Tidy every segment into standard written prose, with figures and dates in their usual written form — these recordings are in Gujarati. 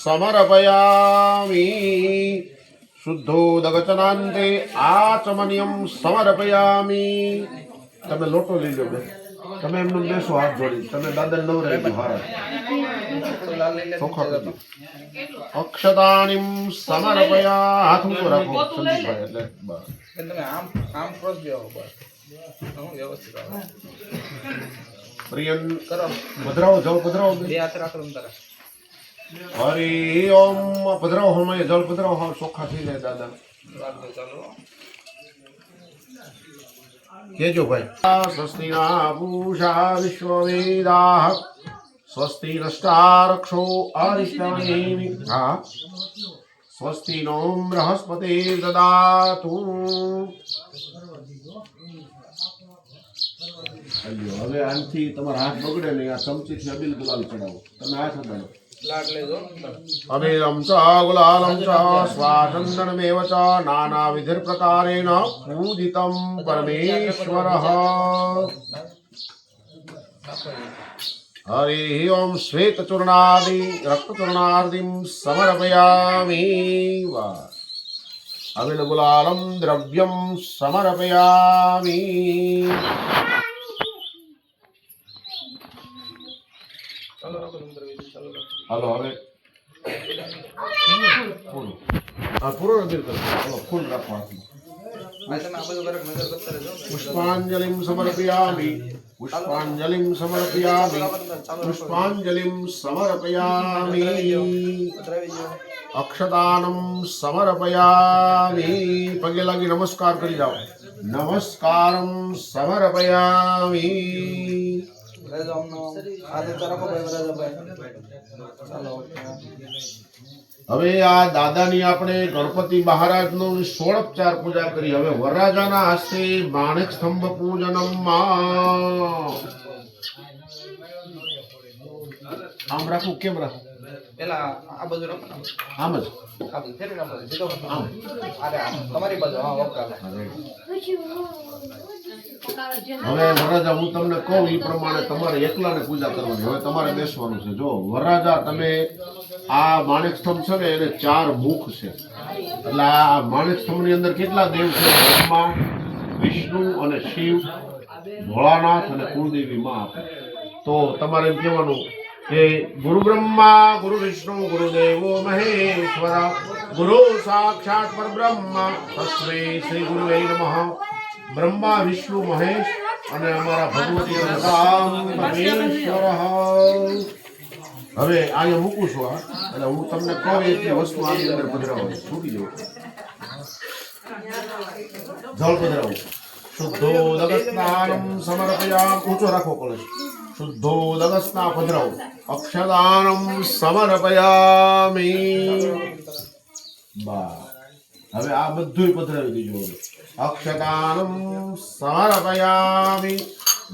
समर्पयामि शुद्धोदकचनान्ते आचमनीयं समर्पयामि। તમે લોટો લઈ લો બે, તમે એમનું બેસો હાથ જોડી, તમે દાદા નવરાઈ હારા ચોખા કરી અક્ષતાનિમ સમર્પયા. હાથ ઊંચો રાખો સંદીપભાઈ, એટલે બસ તમે આમ આમ ક્રોસ દેવો બસ વ્યવસ્થિત પ્રિયન કરો ભદ્રાવો જળ પધરાવો બે હાથ રાખો અંતર. હરિ ઓમ પધરાવો હમણાં જળ પધરાવો હા ચોખ્ખા થઈ જાય દાદા. ચાલો કેજો ભાઈ. સ્વસ્તિ ના પૂષા વિશ્વવેદાઃ સ્વસ્તિ નષ્ટારક્ષો અરિષ્ટનેમિ સ્વસ્તિ નો બૃહસ્પતિ દદાતુ. હવે આનથી તમારા હાથ બગડે નહીં. આ ચમચીથી અબીલ ગુલાલ ચડાવો. તમે હાથ અડાડો. અબીલમ ચ ગુલાલમ ચ સ્વાચંદનમેવ ચ નાનાવિધિર પ્રકારેણ પૂજિતં પરમેશ્વરઃ. હરિ ઓમ શ્વેતચૂર્ણાદિ રક્તચૂર્ણાદિં સમર્પયામિ. અબીલ ગુલાલમ દ્રવ્યમ સમર્પયામિ. હાલો હવે પૂરો નજર કરો. હાલો ફૂલ રાખો હાથમાં. પુષ્પાંજલિ સમર્પયામિ પુષ્પાંજલિ સમર્પયામિ પુષ્પાંજલિ સમર્પયામિ. અક્ષદાનમ સમર્પયામિ. પગે લાગી નમસ્કાર કરી જાઓ. નમસ્કારમ સમર્પયામિ. હવે આ દાદાની આપણે ગણપતિ મહારાજનો 16 પૂજા કરી. હવે વરરાજાના હસ્તે માણેક સ્તંભ પૂજનમ. આમ રાખું કેમ રાખું? પેલા આ બાજુ રાખો ને. આમ જ તમારી બાજુ. હા ઓકે. હવે વરરાજા હું તમને કહું એ પ્રમાણે તમારે એકલાને પૂજા કરવાની. હવે તમારે બેસવાનું છે. જો વરરાજા તમે આ માણેક સ્તંભ છે ને એને 4 મુખ છે. એટલે આ માણેક સ્તંભ ની અંદર કેટલા દેવ છે? બ્રહ્મા, વિષ્ણુ અને શિવ, ભોળાનાથ અને કુળદેવી માં આપે. તો તમારે એમ કહેવાનું કે ગુરુ બ્રહ્મા ગુરુ વિષ્ણુ ગુરુદેવો મહેશ્વર ગુરુ સાક્ષાત પરબ્રહ્મ તસ્મૈ શ્રી ગુરુવે નમઃ. બ્રહ્મા વિષ્ણુ મહેશ અને અમારા ભગવતી પરમેશ્વર. હવે અહીંયા મૂકું છું. એટલે હું તમને કહું એટલી વસ્તુ આની અંદર પધરાવું. છૂટી જવું. જળ પધરાવું. શુદ્ધોદક સ્નાનમ સમર્પયામિ. ઊંચો રાખો કળશ. શુદ્ધોદક સ્નાન પધરાવું. અક્ષદાનમ સમર્પયામિ. બા હવે આ બધું પધરાવી દીજો. અક્ષદાનમ સમર્પયામિ.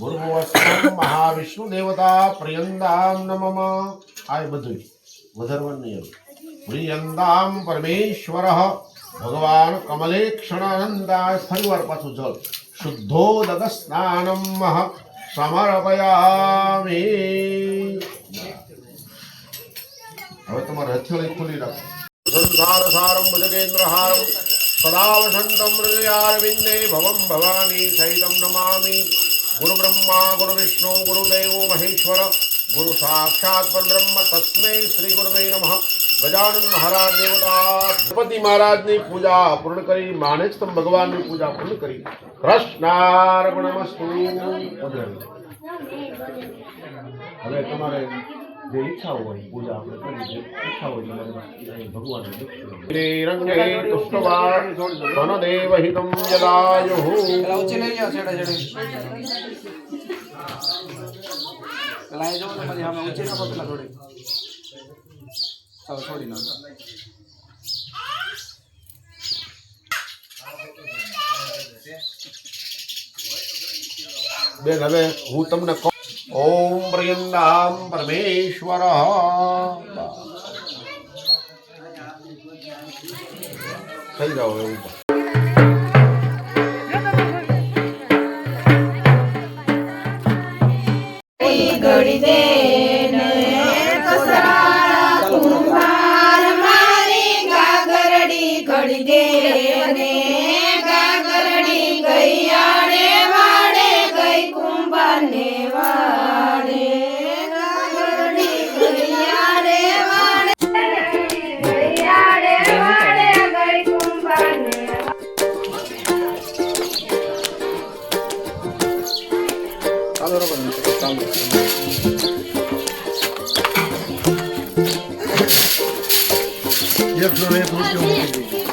ગુરુવસ્ત્રમ મહાવિષ્ણુ દેવતા પ્રિયંદામ નમઃ. આ બધું વધારવાનું નહીં. પ્રિયંદામ પરમેશ્વર ભગવાન કમલે ક્ષણાનંદાય. ફરીવાર પાછું જલ. શુદ્ધોદક સ્નાનમ સમર્પયામિ. હવે તમારે હથેળી ખોલી રાખો. સંસાર સારમ ભજગેન્દ્ર હારમ સદા વસંતમ હૃદયારવિંદે ભવમ ભવાની સહિતમ નમામિ. ગુરુ બ્રહ્મા ગુરુ વિષ્ણુ ગુરુદેવો મહેશ્વર ગુરુ સાક્ષાત પરબ્રહ્મ તસ્મૈ શ્રી ગુરુવે નમઃ. ગજાનન મહારાજ દેવતા ગણપતિ મહારાજની પૂજા પૂર્ણ કરી. માણેક સ્તંભ ભગવાનની પૂજા પૂર્ણ કરી. કૃષ્ણાર્પણમસ્તુ. હવે તમારે જે ઈચ્છા હોય પૂજા આપણે કરી. જે ઈચ્છા હોય ભગવાન રંગે પુષ્પવા ધનદેવ હિતમ જલાયુઃ. બેન હવે હું તમને કહું. ઓમ પ્રિયંદામ પરમેશ્વર. થઈ જાઓ એવું. ઘડી દે ને કસારા ઘેરે ગાગરડી ગઈ આડે વાડે ગઈ કુંભારને વાડે ગાગરડી ગઈ આડે વાડે ગઈ આડે વાડે ગઈ કુંભારને ચાલો ચાલો ₹1 મૂકી દીધી.